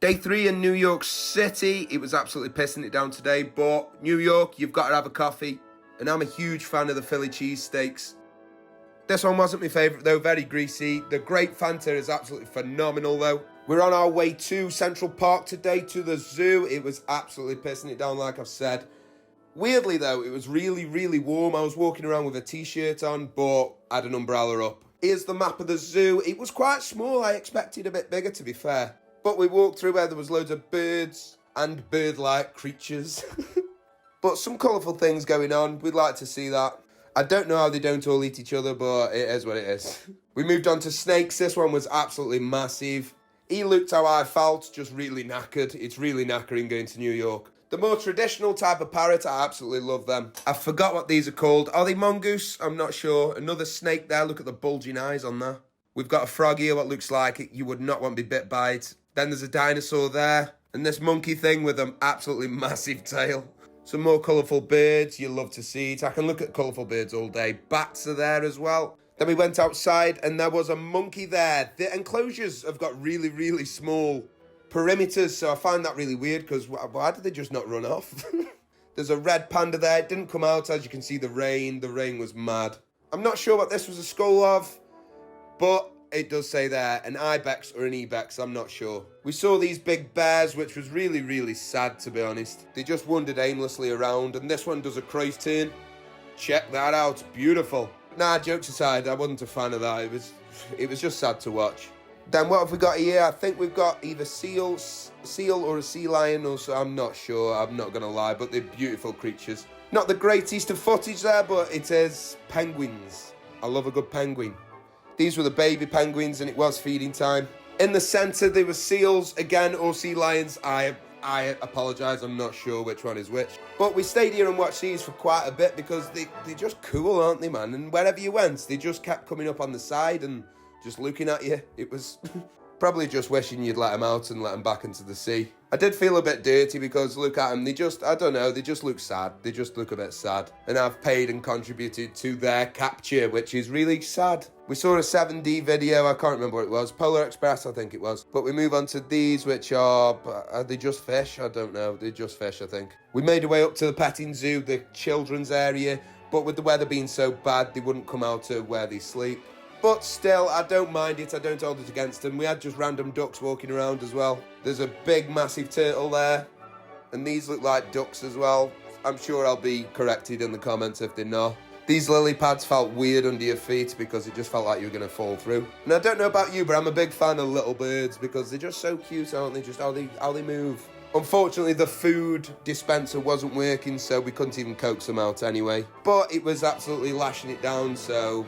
Day 3 in New York City. It was absolutely pissing it down today, but New York, you've got to have a coffee. And I'm a huge fan of the Philly cheesesteaks. This one wasn't my favourite though, very greasy. The grape Fanta is absolutely phenomenal though. We're on our way to Central Park today, to the zoo. It was absolutely pissing it down, like I've said. Weirdly though, it was really, really warm. I was walking around with a t-shirt on, but I had an umbrella up. Here's the map of the zoo. It was quite small. I expected a bit bigger, to be fair. But we walked through where there was loads of birds and bird-like creatures. But some colourful things going on. We'd like to see that. I don't know how they don't all eat each other, but it is what it is. We moved on to snakes. This one was absolutely massive. He looked how I felt, just really knackered. It's really knackering going to New York. The more traditional type of parrot, I absolutely love them. I forgot what these are called. Are they mongoose? I'm not sure. Another snake there. Look at the bulging eyes on there. We've got a frog here, what looks like you would not want to be bit by it. Then there's a dinosaur there. And this monkey thing with an absolutely massive tail. Some more colourful birds. You love to see it. I can look at colourful birds all day. Bats are there as well. Then we went outside and there was a monkey there. The enclosures have got really, really small perimeters, so I find that really weird because why did they just not run off? There's a red panda there. It didn't come out. As you can see, the rain was mad. I'm not sure what this was a skull of, but it does say there an ibex or an ibex. I'm not sure. We saw these big bears, which was really, really sad, to be honest. They just wandered aimlessly around, and this one does a cross turn. Check that out. Beautiful. Nah, jokes aside, I wasn't a fan of that. It was just sad to watch. Then what have we got here? I think we've got either seal or a sea lion, or so. I'm not sure. I'm not going to lie, but they're beautiful creatures. Not the greatest of footage there, but it is penguins. I love a good penguin. These were the baby penguins, and it was feeding time. In the centre, there were seals, again, or sea lions. I apologise, I'm not sure which one is which. But we stayed here and watched these for quite a bit because they're just cool, aren't they, man? And wherever you went, they just kept coming up on the side and just looking at you. It was probably just wishing you'd let them out and let them back into the sea. I did feel a bit dirty because look at them, they just look sad. They just look a bit sad. And I've paid and contributed to their capture, which is really sad. We saw a 7D video, I can't remember what it was. Polar Express, I think it was. But we move on to these, which are they just fish? I don't know. They're just fish, I think. We made our way up to the petting zoo, the children's area. But with the weather being so bad, they wouldn't come out to where they sleep. But still, I don't mind it. I don't hold it against them. We had just random ducks walking around as well. There's a big, massive turtle there. And these look like ducks as well. I'm sure I'll be corrected in the comments if they're not. These lily pads felt weird under your feet because it just felt like you were going to fall through. And I don't know about you, but I'm a big fan of little birds because they're just so cute, aren't they? Just how they move. Unfortunately, the food dispenser wasn't working, so we couldn't even coax them out anyway. But it was absolutely lashing it down, so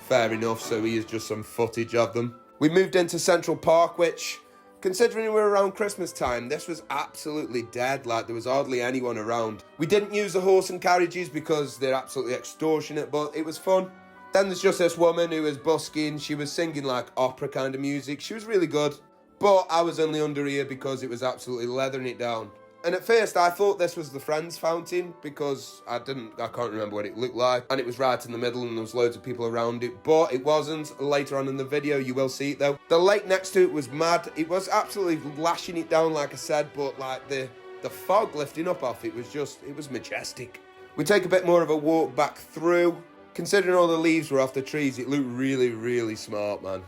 fair enough. So here's just some footage of them. We moved into Central Park, which, considering we were around Christmas time, this was absolutely dead. Like, there was hardly anyone around. We didn't use the horse and carriages because they're absolutely extortionate, but it was fun. Then there's just this woman who was busking. She was singing like opera kind of music. She was really good. But I was only under here because it was absolutely leathering it down. And at first I thought this was the Friends fountain because I can't remember what it looked like. And it was right in the middle and there was loads of people around it. But it wasn't. Later on in the video you will see it though. The lake next to it was mad. It was absolutely lashing it down like I said. But like the fog lifting up off it was majestic. We take a bit more of a walk back through. Considering all the leaves were off the trees, it looked really, really smart, man.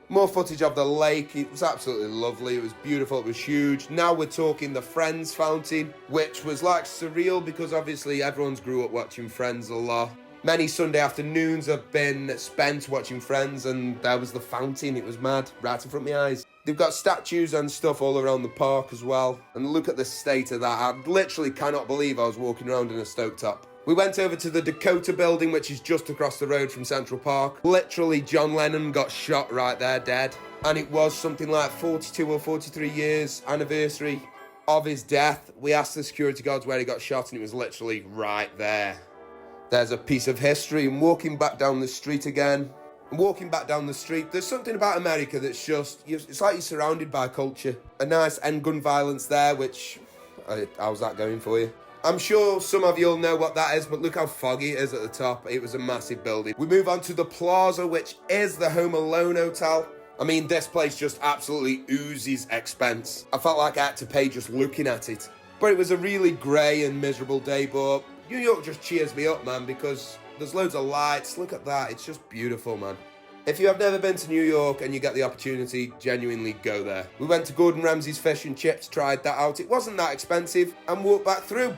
More footage of the lake. It was absolutely lovely. It was beautiful. It was huge. Now we're talking the Friends fountain, which was like surreal because obviously everyone's grew up watching Friends a lot. Many Sunday afternoons have been spent watching Friends, and there was the fountain. It was mad, right in front of my eyes. They've got statues and stuff all around the park as well. And look at the state of that. I literally cannot believe I was walking around in a stovetop. We went over to the Dakota building, which is just across the road from Central Park. Literally, John Lennon got shot right there, dead. And it was something like 42 or 43 years anniversary of his death. We asked the security guards where he got shot, and it was literally right there. There's a piece of history. And walking back down the street again. And walking back down the street, there's something about America that's just, it's like you're surrounded by culture. A nice end gun violence there, which, how's that going for you? I'm sure some of you all know what that is, but look how foggy it is at the top. It was a massive building. We move on to the Plaza, which is the Home Alone Hotel. I mean, this place just absolutely oozes expense. I felt like I had to pay just looking at it. But it was a really grey and miserable day, but New York just cheers me up, man, because there's loads of lights. Look at that. It's just beautiful, man. If you have never been to New York and you get the opportunity, genuinely go there. We went to Gordon Ramsay's Fish and Chips, tried that out. It wasn't that expensive, and walked back through.